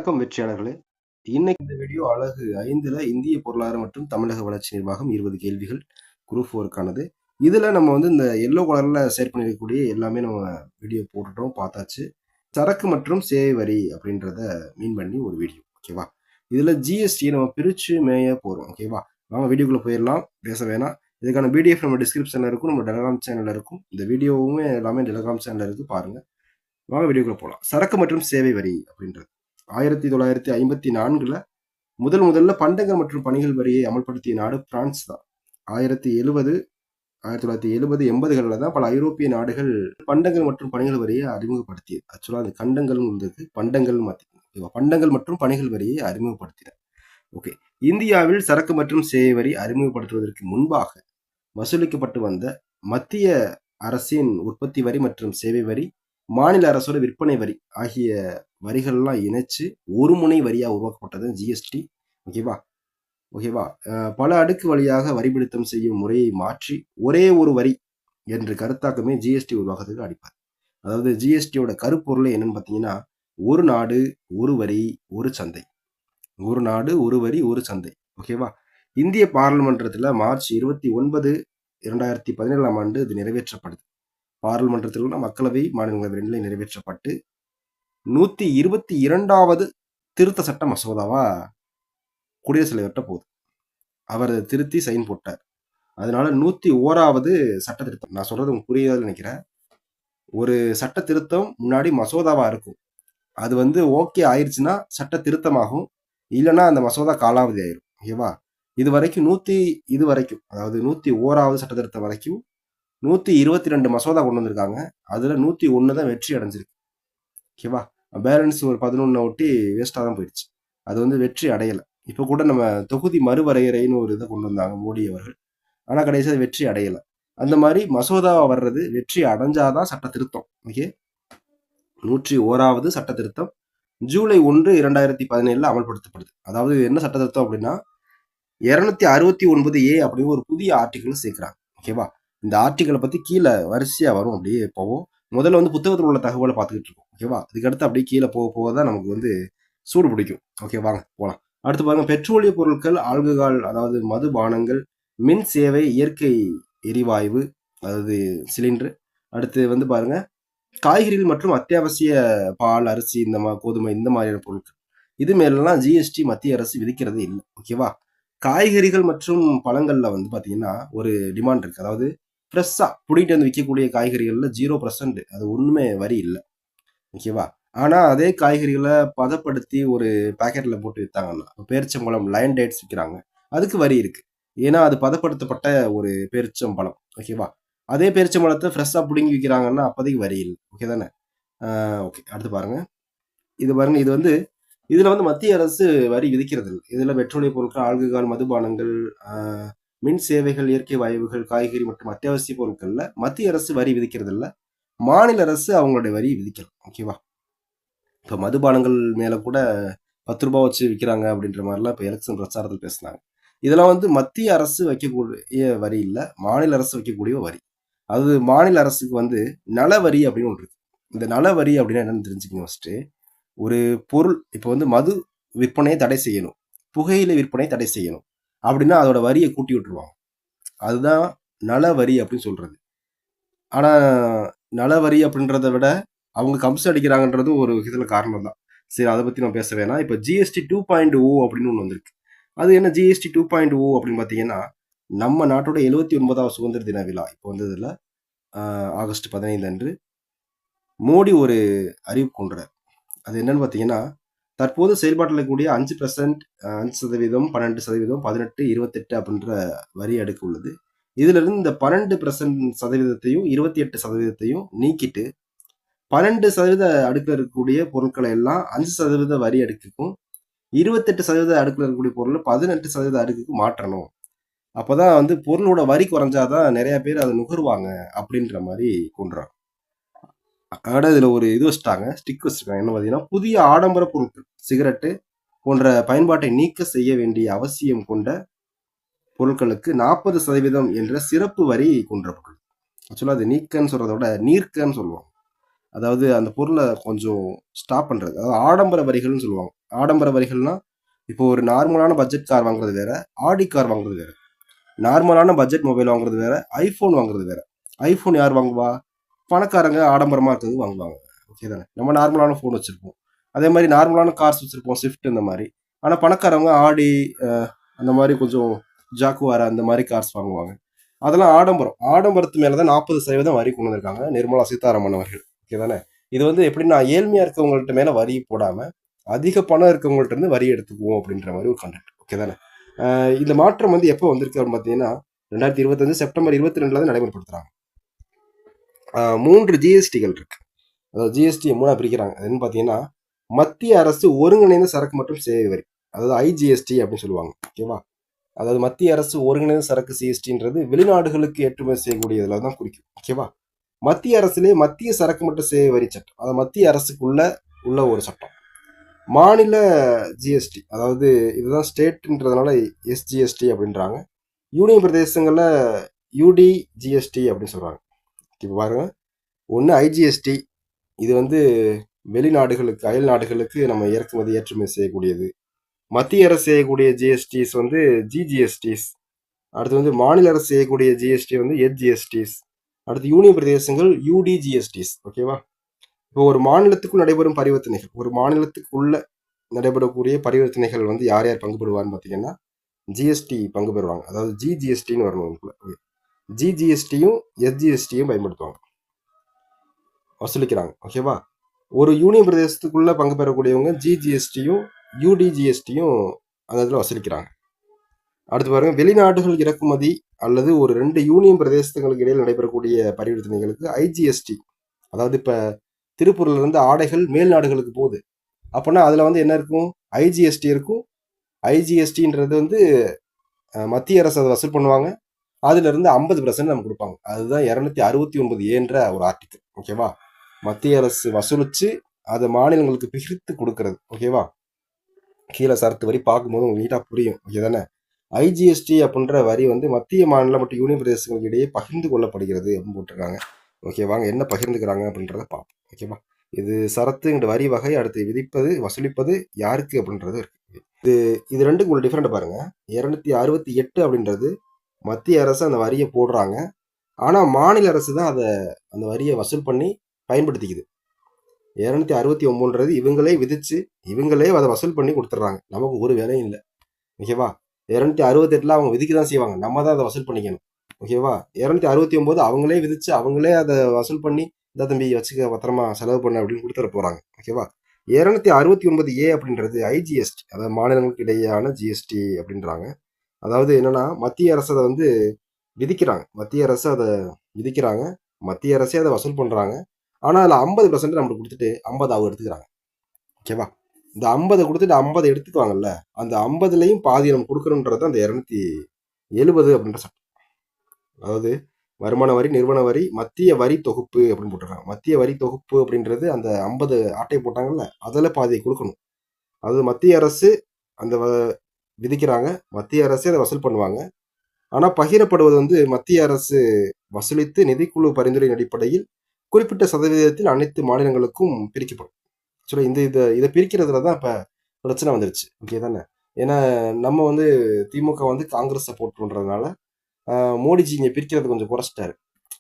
வணக்கம் வெற்றியாளர்களே. இன்னைக்கு இந்த வீடியோ அழகு 5ல இந்திய பொருளாதாரம் மற்றும் தமிழக வளர்ச்சி நிர்வாகம் 20 கேள்விகள் குரூப் 4க்கானது. இதுல நம்ம இந்த எல்லோ கலர்ல ஷேர் பண்ணிருக்கக்கூடிய எல்லாமே நம்ம வீடியோ போட்டுட்டோம், பார்த்தாச்சு. சரக்கு மற்றும் சேவை வரி அப்படின்றத மீன் பண்ணி ஒரு வீடியோ, ஓகேவா? இதுல ஜிஎஸ்டி நம்ம பிரிச்சு மேய போறோம், ஓகேவா? வாங்க வீடியோக்குள்ள போயிடலாம், பேச வேணாம். இதுக்கான பிடிஎஃப் நம்ம டிஸ்கிரிப்ஷன்ல இருக்கும், நம்ம டெலகிராம் சேனல்ல இருக்கும். இந்த வீடியோவுமே எல்லாமே டெலகிராம் சேனல்ல இருக்கு, பாருங்க. வாங்க வீடியோக்குள்ள போகலாம். சரக்கு மற்றும் சேவை வரி அப்படின்றது 1954ல முதல்ல பண்டங்கள் மற்றும் பணிகள் வரியை அமல்படுத்திய நாடு பிரான்ஸ் தான். 1970 80களில் தான் பல ஐரோப்பிய நாடுகள் பண்டங்கள் மற்றும் பணிகள் வரியை அறிமுகப்படுத்தியது. ஆக்சுவலா அது கண்டங்கள் இருந்தது, பண்டங்கள் பண்டங்கள் மற்றும் பணிகள் வரியை அறிமுகப்படுத்தின. ஓகே, இந்தியாவில் சரக்கு மற்றும் சேவை வரி அறிமுகப்படுத்துவதற்கு முன்பாக வசூலிக்கப்பட்டு வந்த மத்திய அரசின் உற்பத்தி வரி மற்றும் சேவை வரி, மாநில அரசோட விற்பனை வரி ஆகிய வரிகள்லாம் இணைச்சு ஒரு முனை வரியா உருவாக்கப்பட்டது ஜிஎஸ்டி, ஓகேவா? பல அடுக்கு வழியாக வரி பிடித்தம் செய்யும் முறையை மாற்றி ஒரே ஒரு வரி என்ற கருத்தாக்கமே ஜிஎஸ்டி உருவாக்கத்துக்கு அடிப்பார். அதாவது ஜிஎஸ்டியோட கருப்பொருள் என்னன்னு பார்த்தீங்கன்னா, ஒரு நாடு ஒரு வரி ஒரு சந்தை. ஒரு நாடு ஒரு வரி ஒரு சந்தை, ஓகேவா? இந்திய பாராளுமன்றத்தில் மார்ச் 29 2017ஆம் ஆண்டு இது நிறைவேற்றப்படுது. பாராளுமன்றத்தில் மக்களவை மாநிலங்களவை ரெண்டுல நிறைவேற்றப்பட்டு 122வது திருத்த சட்ட மசோதாவா குடியரசுத் தலைவர்கிட்ட போகுது. அவர் திருத்தி சைன் போட்டார். அதனால 101வது சட்ட திருத்தம். நான் சொல்றது உங்களுக்கு புரியாதுன்னு நினைக்கிறேன். ஒரு சட்ட திருத்தம் முன்னாடி மசோதாவா இருக்கும், அது ஓகே ஆயிடுச்சுன்னா சட்ட திருத்தமாகும், இல்லைன்னா அந்த மசோதா காலாவதி ஆயிரும், ஓகேவா? இது வரைக்கும் அதாவது 101வது சட்ட திருத்தம் வரைக்கும் 122 மசோதா கொண்டு வந்திருக்காங்க. அதுல 101 தான் வெற்றி அடைஞ்சிருக்கு, ஓகேவா? பேலன்ஸ் ஒரு 11 ஒட்டி வேஸ்டா தான் போயிடுச்சு. அது வெற்றி அடையலை. இப்போ கூட நம்ம தொகுதி மறுவரையறைன்னு ஒரு இதை கொண்டு வந்தாங்க மோடி அவர்கள், ஆனா கடைசியாக வெற்றி அடையலை. அந்த மாதிரி மசோதா வர்றது வெற்றி அடைஞ்சாதான் சட்ட திருத்தம். ஓகே, 101வது சட்ட திருத்தம் ஜூலை 1 2017 அமல்படுத்தப்படுது. அதாவது என்ன சட்ட திருத்தம் அப்படின்னா, 269A அப்படின்னு ஒரு புதிய ஆர்டிகிள் சேர்க்கிறாங்க, ஓகேவா? இந்த ஆர்டிகளை பத்தி கீழே வரிசையா வரும், அப்படியே போவோம். முதல்ல புத்தகத்தில் உள்ள தகவலை பார்த்துக்கிட்டு இருக்கோம், ஓகேவா? அதுக்கடுத்து அப்படியே கீழே போகதான் நமக்கு சூடு பிடிக்கும். ஓகே, வாங்க போகலாம். அடுத்து பாருங்க, பெட்ரோலிய பொருட்கள், ஆல்கஹால் அதாவது மதுபானங்கள், மின் சேவை, இயற்கை எரிவாயு அதாவது சிலிண்டர். அடுத்து பாருங்க, காய்கறிகள் மற்றும் அத்தியாவசிய பால், அரிசி, கோதுமை இந்த மாதிரியான பொருட்கள், இது மேலாம் ஜிஎஸ்டி மத்திய அரசு விதிக்கிறது இல்லை, ஓகேவா? காய்கறிகள் மற்றும் பழங்கள்ல பாத்தீங்கன்னா ஒரு டிமாண்ட் இருக்கு. அதாவது ஃப்ரெஷ்ஷா புடிட்டு விற்கக்கூடிய காய்கறிகள்ல 0%, அது ஒண்ணுமே வரி இல்லை, ஓகேவா? ஆனா அதே காய்கறிகளை பதப்படுத்தி ஒரு பேக்கெட்ல போட்டு வித்தாங்கன்னா, பேரிச்சம்பழம் லைன் டேட்ஸ் விற்கிறாங்க, அதுக்கு வரி இருக்கு. ஏன்னா அது பதப்படுத்தப்பட்ட ஒரு பேரிச்சம்பழம், ஓகேவா? அதே பேரிச்சம்பழத்தை ஃப்ரெஷ்ஷா பிடுங்கி விற்கிறாங்கன்னா அப்போதைக்கு வரி இல்லை, ஓகே தானே? ஓகே, அடுத்து பாருங்க. இது இதுல மத்திய அரசு வரி விதிக்கிறது இல்லை. இதுல பெட்ரோலிய பொருட்கள், ஆல்கஹால், மதுபானங்கள், மின் சேவைகள், இயற்கை வாயுகள், காய்கறி மற்றும் அத்தியாவசிய பொருட்கள்ல மத்திய அரசு வரி விதிக்கிறது இல்லை, மாநில அரசு அவங்களுடைய வரி விதிக்கலாம், ஓகேவா? இப்போ மதுபானங்கள் மேல கூட 10 ரூபாய் வச்சு விற்கிறாங்க அப்படின்ற மாதிரிலாம் இப்போ எலெக்ஷன் பிரச்சாரத்தில் பேசினாங்க. இதெல்லாம் மத்திய அரசு வைக்கக்கூடிய வரி இல்லை, மாநில அரசு வைக்கக்கூடிய வரி. அது மாநில அரசுக்கு நல வரி அப்படின்னு ஒன்று இருக்கு. இந்த நல வரி அப்படின்னா என்னன்னு தெரிஞ்சுக்கணும் ஃபர்ஸ்ட். ஒரு பொருள் இப்போ மது விற்பனையை தடை செய்யணும், புகையிலை விற்பனை தடை செய்யணும் அப்படின்னா அதோட வரியை கூட்டி விட்டுருவாங்க. அதுதான் நல வரி அப்படின்னு சொல்றது. ஆனா நல வரி அப்படின்றத விட அவங்க கம்ஸ் அடிக்கிறாங்கன்றது ஒரு விதத்துல காரணம் தான். சரி, அதை பத்தி நம்ம பேச வேணாம். இப்போ ஜிஎஸ்டி 2.0 அப்படின்னு ஒன்று வந்திருக்கு. அது என்ன ஜிஎஸ்டி 2.0 அப்படின்னு பார்த்தீங்கன்னா, நம்ம நாட்டோட 79வது சுதந்திர தின விழா இப்போ வந்ததுல ஆகஸ்ட் 15 அன்று மோடி ஒரு அறிவிப்பு கொண்டுறார். அது என்னன்னு பார்த்தீங்கன்னா, தற்போது செயல்பாட்டில் இருக்கக்கூடிய 5%, 5%, 12%, 18, 28 அப்படின்ற வரி அடுக்கு உள்ளது. இதுல இருந்து இந்த 12% 28% நீக்கிட்டு 12% அடுக்கில் இருக்கக்கூடிய பொருட்களை எல்லாம் 5% வரி அடுக்குக்கும், 28% அடுக்கில் இருக்கக்கூடிய பொருள் 18% அடுக்குக்கு மாற்றணும். அப்பதான் பொருளோட வரி குறைஞ்சாதான் நிறைய பேர் அதை நுகர்வாங்க அப்படின்ற மாதிரி கொண்டுறாங்க. அதோட இதுல ஒரு இது வச்சுட்டாங்க, ஸ்டிக் வச்சிருக்காங்க. என்ன பார்த்தீங்கன்னா, புதிய ஆடம்பர பொருட்கள், சிகரெட்டு போன்ற பயன்பாட்டை நீக்க செய்ய வேண்டிய அவசியம் கொண்ட பொருட்களுக்கு 40% என்ற சிறப்பு வரி கொண்டுவரப்பட்டது. ஆக்சுவலா அது நீக்கன்னு சொல்றதை விட நீர்க்கன்னு சொல்லுவாங்க. அதாவது அந்த பொருளை கொஞ்சம் ஸ்டாப் பண்றது, அதாவது ஆடம்பர வரிகள்னு சொல்லுவாங்க. ஆடம்பர வரிகள்னா இப்போ ஒரு நார்மலான பட்ஜெட் கார் வாங்குறது வேற, ஆடி கார் வாங்குறது வேற. நார்மலான பட்ஜெட் மொபைல் வாங்குறது வேற, ஐஃபோன் வாங்குறது வேற. ஐஃபோன் யார் வாங்குவா? பணக்காரங்க ஆடம்பரமா இருக்கிறது வாங்குவாங்க. ஓகே தானே? நம்ம நார்மலான ஃபோன் வச்சிருப்போம். அதே மாதிரி நார்மலான கார்ஸ் வச்சிருப்போம், ஸ்விஃப்ட் இந்த மாதிரி. ஆனால் பணக்காரவங்க ஆடி அந்த மாதிரி கொஞ்சம் ஜாக்குவாரா அந்த மாதிரி கார்ஸ் வாங்குவாங்க. அதெல்லாம் ஆடம்பரம். ஆடம்பரத்து மேலதான் 40% வரி கொண்டு வந்திருக்காங்க நிர்மலா சீதாராமன் அவர்கள். ஓகே தானே? இது வந்து எப்படின்னா ஏழ்மையா இருக்கவங்கள்ட்ட மேல வரி போடாம அதிக பணம் இருக்கவங்கள்ட்ட இருந்து வரி எடுத்துக்குவோம் அப்படின்ற மாதிரி ஒரு கண்டென்ட். ஓகே தானே? இந்த மாற்றம் வந்து எப்போ வந்திருக்கு அப்படின்னு பார்த்தீங்கன்னா 2025 செப்டம்பர் 22 தான் நடைமுறைப்படுத்துறாங்க. 3 ஜிஎஸ்டிகள் இருக்கு. அதாவது ஜிஎஸ்டி 3 பிரிக்கிறாங்க. அதுன்னு பார்த்தீங்கன்னா மத்திய அரசு ஒருங்கிணைந்த சரக்கு மற்றும் சேவை வரி, அதாவது ஐஜிஎஸ்டி அப்படின்னு சொல்லுவாங்க. ஓகேவா? அதாவது மத்திய அரசு ஒருங்கிணைந்த சரக்கு சிஎஸ்டின்றது வெளிநாடுகளுக்கு ஏற்றுமதி செய்யக்கூடியதுல தான் குறிக்கும். ஓகேவா? மத்திய அரசுலேயே மத்திய சரக்கு மற்றும் சேவை வரி சட்டம், அதாவது மத்திய அரசுக்குள்ள உள்ள ஒரு சட்டம். மாநில ஜிஎஸ்டி, அதாவது இதுதான் ஸ்டேட்ன்றதுனால எஸ்ஜிஎஸ்டி அப்படின்றாங்க. யூனியன் பிரதேசங்கள்ல யூடி ஜிஎஸ்டி அப்படின்னு சொல்றாங்க. இப்போ பாருங்க, ஒன்று ஐஜிஎஸ்டி, இது வந்து வெளிநாடுகளுக்கு அயல் நாடுகளுக்கு நம்ம இறக்குமதி ஏற்றுமதி செய்யக்கூடியது. மத்திய அரசு செய்யக்கூடிய ஜிஎஸ்டிஸ் வந்து ஜிஜிஎஸ்டிஸ். அடுத்து வந்து மாநில அரசு செய்யக்கூடிய ஜிஎஸ்டி வந்து எஸ்ஜிஎஸ்டிஸ். அடுத்து யூனியன் பிரதேசங்கள் யூடிஜிஎஸ்டிஸ். ஓகேவா? இப்போ ஒரு மாநிலத்துக்குள் நடைபெறும் பரிவர்த்தனைகள், ஒரு மாநிலத்துக்குள்ள நடைபெறக்கூடிய பரிவர்த்தனைகள் வந்து யார் யார் பங்கு பெறுவான்னு பார்த்தீங்கன்னா ஜிஎஸ்டி பங்கு பெறுவாங்க. அதாவது ஜிஜிஎஸ்டின்னு வரணும். ஜிஜிஎஸ்டியும் எஸ்ஜிஎஸ்டியும் பயன்படுத்துவாங்க, வசூலிக்கிறாங்க. ஓகேவா? ஒரு யூனியன் பிரதேசத்துக்குள்ள பங்கு பெறக்கூடியவங்க ஜிஜிஎஸ்டியும் யூடிஜிஎஸ்டியும் அந்த இதில் வசூலிக்கிறாங்க. அடுத்து பாருங்க, வெளிநாடுகள் இறக்குமதி அல்லது ஒரு 2 யூனியன் பிரதேசங்களுக்கு இடையில் நடைபெறக்கூடிய பரிவர்த்தனைகளுக்கு ஐஜிஎஸ்டி. அதாவது இப்போ திருப்பூர்ல இருந்து ஆடைகள் மேல் நாடுகளுக்கு போகுது அப்படின்னா அதில் வந்து என்ன இருக்கும்? ஐஜிஎஸ்டி இருக்கும். ஐஜிஎஸ்டின்றது வந்து மத்திய அரசு அதை வசூல் பண்ணுவாங்க. அதுல இருந்து 50% நமக்கு கொடுப்பாங்க. அதுதான் 269A ஒரு ஆர்டிக்கல். ஓகேவா? மத்திய அரசு வசூலிச்சு அதை மாநிலங்களுக்கு பிரித்து கொடுக்கறது. ஓகேவா? கீழே சரத்து வரி பார்க்கும்போது உங்களுக்கு நீட்டா புரியும். ஓகே தானே? ஐஜிஎஸ்டி அப்படின்ற வரி வந்து மத்திய மாநில மற்றும் யூனியன் பிரதேசங்களுக்கு இடையே பகிர்ந்து கொள்ளப்படுகிறது அப்படின்னு போட்டிருக்காங்க. ஓகே, வாங்க என்ன பகிர்ந்துக்கிறாங்க அப்படின்றத பார்ப்போம். ஓகேவா? இது சரத்துங்கிற வரி வகை, அடுத்து விதிப்பது வசூலிப்பது யாருக்கு அப்படின்றது இருக்கு. இது ரெண்டுக்கு உள்ள டிஃபரெண்ட் பாருங்க. 268 அப்படின்றது மத்திய அரசு அந்த வரியை போடுறாங்க, ஆனா மாநில அரசு தான் அதை அந்த வரியை வசூல் பண்ணி பயன்படுத்திக்குது. 269ன்றது இவங்களே விதிச்சு இவங்களே அதை வசூல் பண்ணி கொடுத்துட்றாங்க, நமக்கு ஒரு வேலையும் இல்லை. ஓகேவா? 268 அவங்க விதிக்க தான் செய்வாங்க, நம்ம தான் அதை வசூல் பண்ணிக்கணும். ஓகேவா? 269 அவங்களே விதிச்சு அவங்களே அதை வசூல் பண்ணி இந்த தம்பி வச்சுக்க பத்திரமா செலவு பண்ண அப்படின்னு கொடுத்துட போறாங்க. ஓகேவா? 269A அப்படின்றது ஐஜிஎஸ்டி, அதாவது மாநிலங்களுக்கு இடையேயான ஜிஎஸ்டி அப்படின்றாங்க. அதாவது என்னன்னா மத்திய அரசு அதை வந்து விதிக்கிறாங்க, மத்திய அரசு அதை விதிக்கிறாங்க, மத்திய அரசே அதை வசூல் பண்றாங்க. ஆனா அதுல 50% நம்மளுக்கு கொடுத்துட்டு 50 அவங்க எடுத்துக்கிறாங்க. ஓகேவா? இந்த 50 கொடுத்துட்டு 50 எடுத்துக்குவாங்கல்ல, அந்த 50லையும் பாதி நம்ம கொடுக்கணுன்றது அந்த 270 அப்படின்ற சட்டம். அதாவது வருமான வரி, நிறுவன வரி, மத்திய வரி தொகுப்பு அப்படின்னு போட்டுருக்காங்க. மத்திய வரி தொகுப்பு அப்படின்றது அந்த 50 ஆட்டை போட்டாங்கல்ல, அதில் பாதியை கொடுக்கணும். அது மத்திய அரசு அந்த விதிக்கிறாங்க, மத்திய அரசே அதை வசூல் பண்ணுவாங்க. ஆனால் பகிரப்படுவது வந்து மத்திய அரசு வசூலித்து நிதிக்குழு பரிந்துரையின் அடிப்படையில் குறிப்பிட்ட சதவீதத்தில் அனைத்து மாநிலங்களுக்கும் பிரிக்கப்படும். ஆக்சுவலாக இதை பிரிக்கிறதுல தான் இப்போ பிரச்சனை வந்துருச்சு. ஓகே தானே? ஏன்னா நம்ம வந்து திமுக வந்து காங்கிரஸ் சப்போர்ட் பண்ணுறதுனால மோடிஜி இங்கே பிரிக்கிறது கொஞ்சம் குறைச்சிட்டாரு.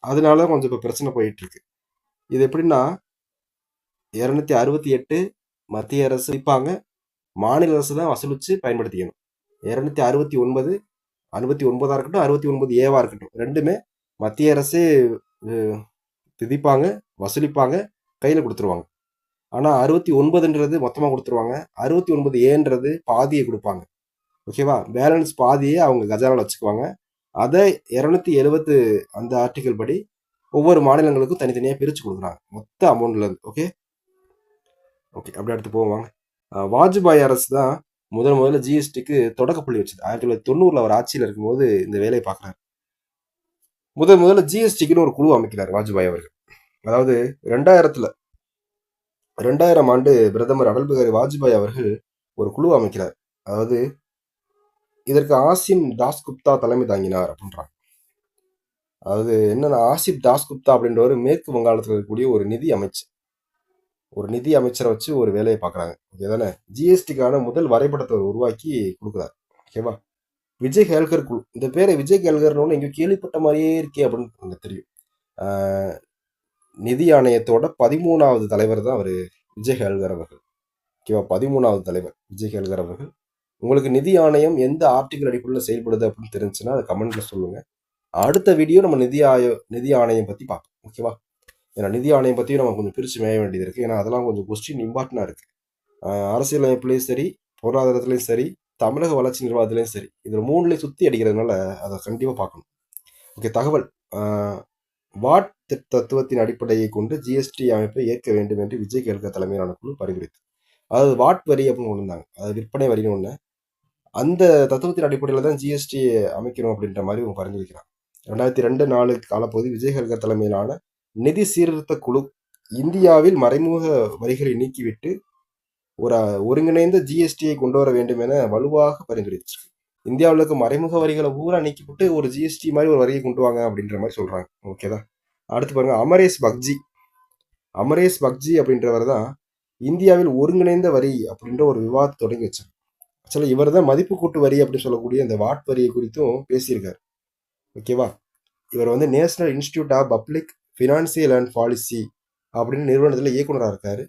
அதனால கொஞ்சம் இப்போ பிரச்சனை போயிட்டு இருக்கு. இது எப்படின்னா 268 மத்திய அரசு விற்பாங்க, மாநில அரசு தான் வசூலிச்சு பயன்படுத்திக்கணும். 269 69 இருக்கட்டும், 69A இருக்கட்டும், ரெண்டுமே மத்திய அரசே விதிப்பாங்க, வசூலிப்பாங்க, கையில் கொடுத்துருவாங்க. ஆனால் 69ன்றது மொத்தமாக கொடுத்துருவாங்க, 69Aன்றது பாதியை கொடுப்பாங்க. ஓகேவா? பேலன்ஸ் பாதியை அவங்க கஜானாவில் வச்சுக்குவாங்க. அதை 270 அந்த ஆர்டிகல் படி ஒவ்வொரு மாநிலங்களுக்கும் தனித்தனியாக பிரித்து கொடுக்குறாங்க மொத்த அமௌண்ட்ல இருந்து. ஓகே ஓகே அப்படி அடுத்து போவாங்க. வாஜ்பாய் அரசு தான் முதல்ல ஜிஎஸ்டிக்கு தொடக்கப்புள்ளி வச்சது. 1990 அவர் ஆட்சியில் இருக்கும்போது இந்த வேலையை பார்க்குறாரு. முதல்ல ஜிஎஸ்டிக்குன்னு ஒரு குழு அமைக்கிறார் வாஜ்பாய் அவர்கள். அதாவது 2000 ஆண்டு பிரதமர் அடல் பிகாரி வாஜ்பாய் அவர்கள் ஒரு குழு அமைக்கிறார். அதாவது இதற்கு ஆசிம் தாஸ்குப்தா தலைமை தாங்கினார் அப்படின்றாங்க. அதாவது என்னன்னா, ஆசிப் தாஸ்குப்தா அப்படின்றவர் மேற்கு வங்காளத்தில் இருக்கக்கூடிய ஒரு நிதி அமைச்சர். ஒரு நிதி அமைச்சரை வச்சு ஒரு வேலையை பார்க்குறாங்க. ஓகே தானே? ஜிஎஸ்டிக்கான முதல் வரைபடத்தை உருவாக்கி கொடுக்குறாரு. ஓகேவா? விஜய் கேல்கர் குழு. இந்த பேரை விஜய் கேல்கர்னு எங்கேயும் கேள்விப்பட்ட மாதிரியே இருக்கே அப்படின்னு எனக்கு தெரியும். நிதி ஆணையத்தோட 13வது தலைவர் தான் அவர் விஜய் கேல்கர் அவர்கள். ஓகேவா? 13வது தலைவர் விஜய் கேல்கர் அவர்கள். உங்களுக்கு நிதி ஆணையம் எந்த ஆர்டிகல் அடிப்படையில் செயல்படுது அப்படின்னு தெரிஞ்சுன்னா அதை கமெண்ட்ல சொல்லுங்க. அடுத்த வீடியோ நம்ம நிதி ஆணையம் பற்றி பார்ப்போம். ஓகேவா? ஏன்னா நிதி ஆணையம் பற்றியும் நம்ம கொஞ்சம் பிரித்து மேய வேண்டியது இருக்குது. ஏன்னா அதெல்லாம் கொஞ்சம் கொஸ்டின் இம்பார்ட்டண்டாக இருக்குது. அரசியலமைப்புலையும் சரி, பொருளாதாரத்துலையும் சரி, தமிழக வளர்ச்சி நிர்வாகத்திலையும் சரி, இதில் 3லையும் சுற்றி அடிக்கிறதுனால அதை கண்டிப்பாக பார்க்கணும். ஓகே, தகவல். வாட் தத்துவத்தின் அடிப்படையை கொண்டு ஜிஎஸ்டி அமைப்பை ஏற்க வேண்டும் என்று விஜய் கேல்கர் தலைமையிலான குழு பரிந்துரைத்து, அதாவது வாட் வரி அப்படின்னு கொண்டு வந்தாங்க, அதாவது விற்பனை வரின்னு ஒன்று. அந்த தத்துவத்தின் அடிப்படையில் தான் ஜிஎஸ்டி அமைக்கணும் அப்படின்ற மாதிரி அவங்க பரிந்துரைக்கிறாங்க. 2002-4 காலப்பகுதி விஜய் கேல்கர் தலைமையிலான நிதி சீர்திருத்த குழு இந்தியாவில் மறைமுக வரிகளை நீக்கிவிட்டு ஒரு ஒருங்கிணைந்த ஜிஎஸ்டியை கொண்டு வர வேண்டும் என வலுவாக பரிந்துரைச்சு. இந்தியாவில் இருக்க மறைமுக வரிகளை பூரா நீக்கிவிட்டு ஒரு ஜிஎஸ்டி மாதிரி ஒரு வரியை கொண்டு வாங்க அப்படின்ற மாதிரி சொல்றாங்க. ஓகேதான். அடுத்து பாருங்க, அமரேஷ் பக்ஜி அப்படின்றவர் தான் இந்தியாவில் ஒருங்கிணைந்த வரி அப்படின்ற ஒரு விவாதத்தை தொடங்கி வச்சார். ஆக்சுவலாக இவர் தான் மதிப்பு கூட்டு வரி அப்படின்னு சொல்லக்கூடிய இந்த வாட் வரியை குறித்தும் பேசியிருக்காரு. ஓகேவா? இவர் வந்து National Institute of Public Financial and Policy அப்படின்னு நிறுவனத்தில் இயக்குனராக இருக்காரு.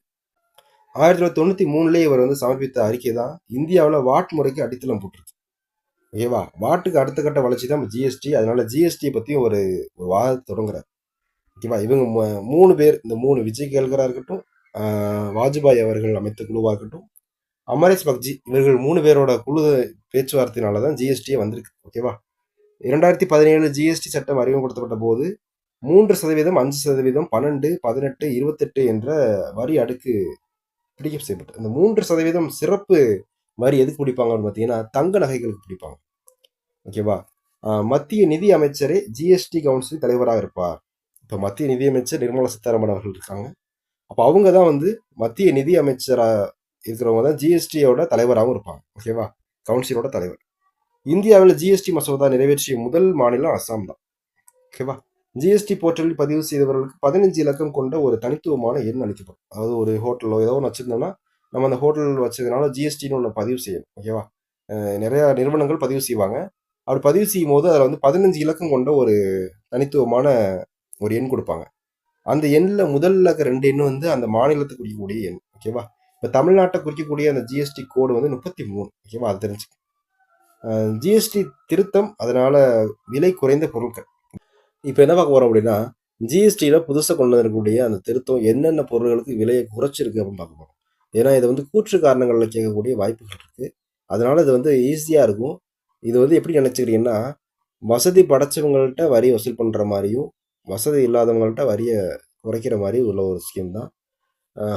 1993 இவர் வந்து சமர்ப்பித்த அறிக்கை தான் இந்தியாவில் வாட் முறைக்கு அடித்தளம் போட்டிருக்கு. ஓகேவா? வாட்டுக்கு அடுத்த கட்ட வளர்ச்சி தான் ஜிஎஸ்டி. அதனால ஜிஎஸ்டி பற்றியும் ஒரு வாதத்தை தொடங்குறாரு. ஓகேவா? இவங்க 3 பேர், இந்த 3 விஜய் கேல்கரா இருக்கட்டும், வாஜ்பாய் அவர்கள் அமைத்த குழுவாக இருக்கட்டும், அமரேஷ் பக்ஜி, இவர்கள் 3 பேரோட குழு பேச்சுவார்த்தையினால தான் ஜிஎஸ்டியே வந்திருக்கு. ஓகேவா? 2017 ஜிஎஸ்டி சட்டம் அறிமுகப்படுத்தப்பட்ட போது 3%, 5%, 12, 18, 28 என்ற வரி அடுக்கு பிடிக்க செய்யப்பட்டது. இந்த 3% சிறப்பு வரி எதுக்கு பிடிப்பாங்கன்னு பார்த்தீங்கன்னா தங்க நகைகளுக்கு பிடிப்பாங்க. ஓகேவா? மத்திய நிதி அமைச்சரே ஜிஎஸ்டி கவுன்சில் தலைவராக இருப்பார். இப்போ மத்திய நிதியமைச்சர் நிர்மலா சீதாராமன் அவர்கள் இருக்காங்க. அப்போ அவங்க தான் வந்து மத்திய நிதி அமைச்சராக இருக்கிறவங்க தான் ஜிஎஸ்டியோட தலைவராகவும் இருப்பாங்க. ஓகேவா? கவுன்சிலோட தலைவர். இந்தியாவில் ஜிஎஸ்டி மசோதா நிறைவேற்றிய முதல் மாநிலம் அஸ்ஸாம் தான். ஓகேவா? ஜிஎஸ்டி போர்ட்டலில் பதிவு செய்தவர்களுக்கு 15 இலக்கம் கொண்ட ஒரு தனித்துவமான எண் அளிக்கப்படும். அதாவது ஒரு ஹோட்டலோ ஏதோ ஒன்று வச்சிருந்தோம்னா நம்ம அந்த ஹோட்டல் வச்சதுனால ஜிஎஸ்டின்னு ஒன்று பதிவு செய்யணும். ஓகேவா? நிறைய நிறுவனங்கள் பதிவு செய்வாங்க. அப்படி பதிவு செய்யும் போது அதில் வந்து 15 இலக்கம் கொண்ட ஒரு தனித்துவமான ஒரு எண் கொடுப்பாங்க. அந்த எண்ணில் முதல்ல 2 எண் வந்து அந்த மாநிலத்தை குறிக்கக்கூடிய எண். ஓகேவா? இப்போ தமிழ்நாட்டை குறிக்கக்கூடிய அந்த ஜிஎஸ்டி கோடு வந்து 33. ஓகேவா? அது தெரிஞ்சுக்க. ஜிஎஸ்டி திருத்தம், அதனால விலை குறைந்த பொருட்கள். இப்போ என்ன பார்க்க போறோம் அப்படின்னா, ஜிஎஸ்டியில் புதுசாக கொண்டு வரக்கூடிய அந்த திருத்தம் என்னென்ன பொருட்களுக்கு விலையை குறைச்சிருக்கு அப்படின்னு பார்க்க போகிறோம். ஏன்னா இது வந்து கூற்று காரணங்களில் கேட்கக்கூடிய வாய்ப்புகள் இருக்குது. அதனால இது வந்து ஈஸியாக இருக்கும். இது வந்து எப்படி நினச்சிக்கிறீங்கன்னா, வசதி படைச்சவங்கள்ட்ட வரி வசூல் பண்ணுற மாதிரியும், வசதி இல்லாதவங்கள்ட்ட வரியை குறைக்கிற மாதிரி உள்ள ஒரு ஸ்கீம் தான்.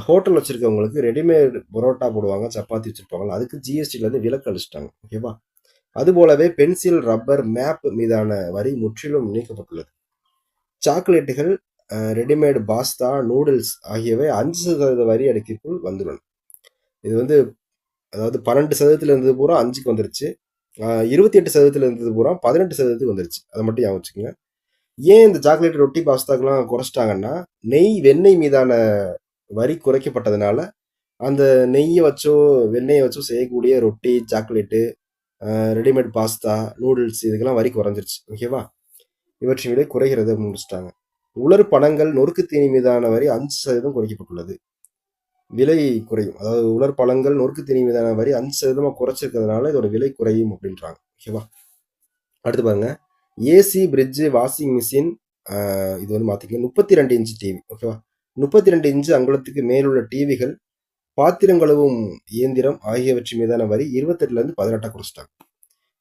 ஹோட்டல் வச்சுருக்கவங்களுக்கு ரெடிமேட் பரோட்டா போடுவாங்க, சப்பாத்தி வச்சுருப்பாங்க, அதுக்கு ஜிஎஸ்டியிலேருந்து விலக்கு அளிச்சிட்டாங்க. ஓகேவா? அதுபோலவே பென்சில், ரப்பர், மேப் மீதான வரி முற்றிலும் நீக்கப்பட்டுள்ளது. சாக்லேட்டுகள், ரெடிமேட் பாஸ்தா, நூடுல்ஸ் ஆகியவை 5% வரி அடுக்கிற்குள் வந்துள்ளன. இது வந்து அதாவது 12% இருந்தது பூரா 5க்கு வந்துருச்சு. 28% இருந்தது பூரா 18%க்கு வந்துருச்சு. அதை மட்டும் ஞாபகம் வச்சுக்கோங்க. ஏன் இந்த சாக்லேட், ரொட்டி, பாஸ்தாக்கெல்லாம் குறைச்சிட்டாங்கன்னா, வெண்ணெய் மீதான வரி குறைக்கப்பட்டதுனால அந்த நெய்யை வச்சோ வெண்ணெயை வச்சோ செய்யக்கூடிய ரொட்டி, சாக்லேட்டு, ரெடிமேட் பாஸ்தா, நூடுல்ஸ் இதுக்கெல்லாம் வரி குறைஞ்சிருச்சு. ஓகேவா? இவற்றின் விலை குறைகிறது முடிச்சிட்டாங்க. உலர் பழங்கள், நொறுக்கு தீனி மீதான வரி 5% குறைக்கப்பட்டுள்ளது. விலை குறையும். அதாவது உலர் பழங்கள், நொறுக்கு தீனி மீதான வரி 5% குறைச்சிருக்கிறதுனால இதோட விலை குறையும் அப்படின்றாங்க. ஓகேவா? அடுத்து பாருங்க, ஏசி, பிரிட்ஜு, வாஷிங் மிஷின், இது வந்து மாற்றிக்கங்க, 32 இன்ச்சு டிவி. ஓகேவா? 32 இன்ச்சு அங்குலத்துக்கு மேலுள்ள டிவிகள், பாத்திரம் கழுவும் இயந்திரம் ஆகியவற்றின் மீதான வரி 28லேருந்து 18 குறைச்சிட்டாங்க.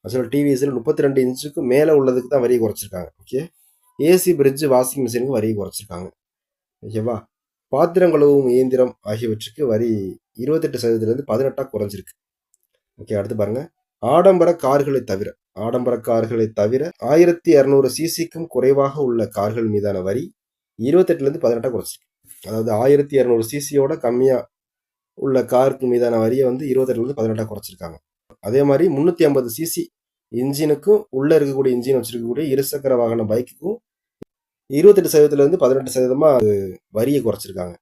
ஆக்சுவலாக டிவிஸில் 32 இன்ச்சுக்கு மேலே உள்ளதுக்கு தான் வரியை குறைச்சிருக்காங்க. ஓகே. ஏசி, பிரிட்ஜு, வாஷிங் மிஷினுக்கு வரியை குறைச்சிருக்காங்க. ஓகேவா? பாத்திரம் கழுவும் இயந்திரம் ஆகியவற்றுக்கு வரி 28%லேருந்து 18 குறைஞ்சிருக்கு. ஓகே. அடுத்து பாருங்க, ஆடம்பர கார்களை தவிர 1200 சிசிக்கும் குறைவாக உள்ள கார்கள் மீதான வரி 28லேருந்து 18 குறைச்சிருக்கு. அதாவது 1200 சிசியோட கம்மியாக உள்ள காருக்கு மீதான வரியை வந்து 28லேருந்து 18 குறைச்சிருக்காங்க. அதே மாதிரி 350 சிசி இன்ஜினுக்கும் உள்ள இருக்கக்கூடிய இன்ஜின் வச்சிருக்கக்கூடிய இருசக்கர வாகன பைக்குக்கும் 28%லேருந்து 18% வரியை குறைச்சிருக்காங்க.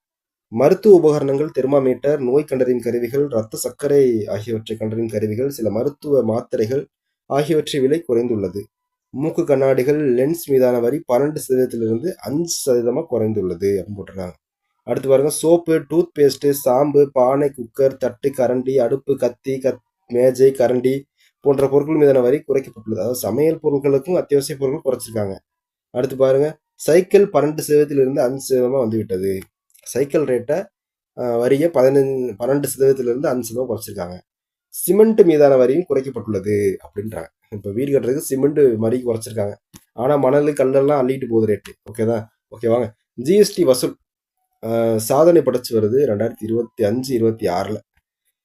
மருத்துவ உபகரணங்கள், தெர்மாமீட்டர், நோய் கண்டறியும் கருவிகள், இரத்த சர்க்கரை ஆகியவற்றை கண்டறியும் கருவிகள், சில மருத்துவ மாத்திரைகள் ஆகியவற்றின் விலை குறைந்துள்ளது. மூக்கு கண்ணாடிகள், லென்ஸ் மீதான வரி 12% 5% குறைந்துள்ளது அப்படின்னு போட்டிருக்காங்க. அடுத்து பாருங்க, சோப்பு, டூத் பேஸ்ட்டு, ஷாம்பு, பானை, குக்கர், தட்டு, கரண்டி, அடுப்பு, கத்தி, மேஜை, கரண்டி போன்ற பொருட்கள் மீதான வரி குறைக்கப்பட்டுள்ளது. அதாவது சமையல் பொருட்களுக்கும் அத்தியாவசிய பொருட்கள் குறைச்சிருக்காங்க. அடுத்து பாருங்க, சைக்கிள் 12% 5% வந்துவிட்டது. சைக்கிள் ரேட்டை வரியை 12% 5% குறைச்சிருக்காங்க. சிமெண்ட் மீதான வரியும் குறைக்கப்பட்டுள்ளது அப்படின்றாங்க. இப்போ வீடு கட்டுறதுக்கு சிமெண்ட் வரி குறைச்சிருக்காங்க. ஆனால் மணல் கல்லெல்லாம் அள்ளிட்டு போகுது ரேட்டு. ஓகேவாங்க. ஜிஎஸ்டி வசூல் சாதனை படைச்சு வருது 2025-26.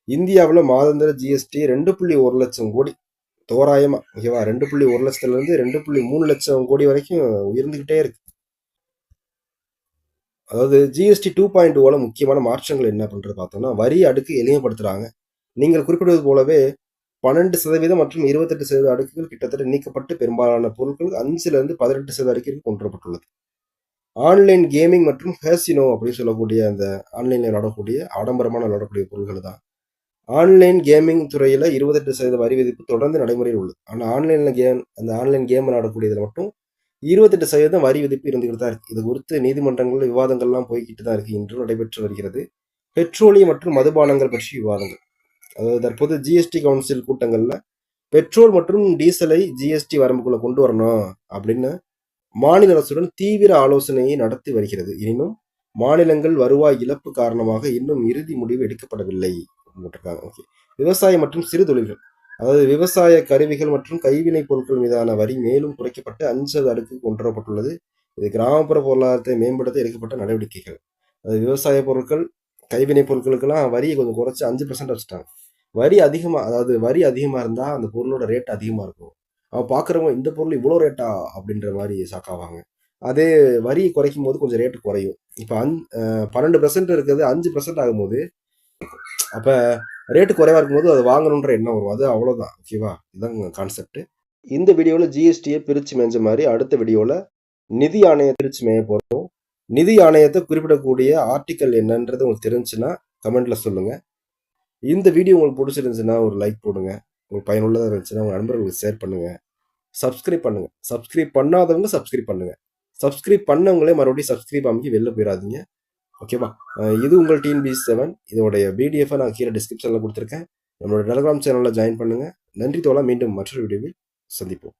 இந்தியாவில் மாதாந்திர ஜிஎஸ்டி 2.1 லட்சம் கோடி தோராயமா. ஓகேவா, 2.1 லட்சத்துலேருந்து 2.3 லட்சம் கோடி வரைக்கும் உயர்ந்துகிட்டே இருக்கு. அதாவது ஜிஎஸ்டி 2.0 முக்கியமான மாற்றங்கள் என்ன பண்றது பார்த்தோம்னா, வரி அடுக்கு எளிமைப்படுத்துறாங்க. நீங்கள் குறிப்பிடுவது போலவே 12% மற்றும் 28% அடுக்குகள் கிட்டத்தட்ட நீக்கப்பட்டு பெரும்பாலான பொருட்கள் 5% 18% வரைக்கும் கொண்டு வரப்பட்டுள்ளது. ஆன்லைன் கேமிங் மற்றும் கேசினோ அப்படின்னு சொல்லக்கூடிய அந்த ஆன்லைனில் விளையாடக்கூடிய ஆடம்பரமான விளையாடக்கூடிய பொருட்கள் தான். ஆன்லைன் கேமிங் துறையில் 28% வரி விதிப்பு தொடர்ந்து நடைமுறையில் உள்ளது. ஆனால் ஆன்லைன் கேம் விளையாடக்கூடியதில் மட்டும் 28% வரி விதிப்பு இருந்துகிட்டு தான் இருக்கு. இது குறித்து நீதிமன்றங்கள் விவாதங்கள்லாம் போய்கிட்டு தான் இருக்கு, இன்றும் நடைபெற்று வருகிறது. பெட்ரோலியம் மற்றும் மதுபானங்கள் பற்றி விவாதங்கள். அதாவது தற்போது ஜிஎஸ்டி கவுன்சில் கூட்டங்களில் பெட்ரோல் மற்றும் டீசலை ஜிஎஸ்டி வரம்புக்குள்ள கொண்டு வரணும் அப்படின்னு மாநில அரசுடன் தீவிர ஆலோசனையை நடத்தி வருகிறது. எனினும் மாநிலங்கள் வருவாய் இழப்பு காரணமாக இன்னும் இறுதி முடிவு எடுக்கப்படவில்லை. ஓகே. விவசாயம் மற்றும் சிறு தொழில்கள், அதாவது விவசாய கருவிகள் மற்றும் கைவினை பொருட்கள் மீதான வரி மேலும் குறைக்கப்பட்டு 5 அடுக்கு கொண்டு வரப்பட்டுள்ளது. இது கிராமப்புற பொருளாதாரத்தை மேம்படுத்த எடுக்கப்பட்ட நடவடிக்கைகள். அதாவது விவசாய பொருட்கள், கைவினை பொருட்களுக்கெல்லாம் வரியை கொஞ்சம் குறைச்சி 5% வச்சுட்டாங்க. வரி அதிகமாக இருந்தால் அந்த பொருளோட ரேட் அதிகமாக இருக்கும். அவள் பார்க்குறவங்க இந்த பொருள் இவ்வளோ ரேட்டா அப்படின்ற மாதிரி ஷாக்காவாங்க. அதே வரி குறைக்கும் போது கொஞ்சம் ரேட்டு குறையும். இப்போ 12% இருக்கிறது 5% ஆகும்போது அப்போ ரேட்டு குறைவாக இருக்கும்போது அதை வாங்கணுன்ற எண்ணம் வரும். அது அவ்வளோதான். ஓகேவா, இதுதான் கான்செப்ட். இந்த வீடியோவில் ஜிஎஸ்டியை பிரித்து மேய்ஞ்ச மாதிரி அடுத்த வீடியோவில் நிதி ஆணையத்தை பிரித்து மேய போகிறோம். நிதி ஆணையத்தை குறிப்பிடக்கூடிய ஆர்டிக்கல் என்னன்றது உங்களுக்கு தெரிஞ்சுன்னா கமெண்ட்ல சொல்லுங்கள். இந்த வீடியோ உங்களுக்கு பிடிச்சிருந்துச்சுன்னா ஒரு லைக் போடுங்க. உங்களுக்கு பயனுள்ளதாக இருந்துச்சுன்னா உங்கள் நண்பர்களுக்கு ஷேர் பண்ணுங்கள். சப்ஸ்கிரைப் பண்ணுங்கள். சப்ஸ்கிரைப் பண்ணாதவங்க சப்ஸ்கிரைப் பண்ணுங்கள். சப்ஸ்கிரைப் பண்ணவங்களே மறுபடியும் சப்ஸ்கிரைப் அமைக்கி வெளில போயிடாதீங்க. ஓகேவா, இது உங்கள் TNPSC 7. இதோடைய பிடிஎஃபை நான் கீழே டிஸ்கிரிப்ஷனில் கொடுத்துருக்கேன். நம்மளோட டெலிகிராம் சேனலில் ஜாயின் பண்ணுங்கள். நன்றி தோழா. மீண்டும் மற்றொரு வீடியோவில் சந்திப்போம்.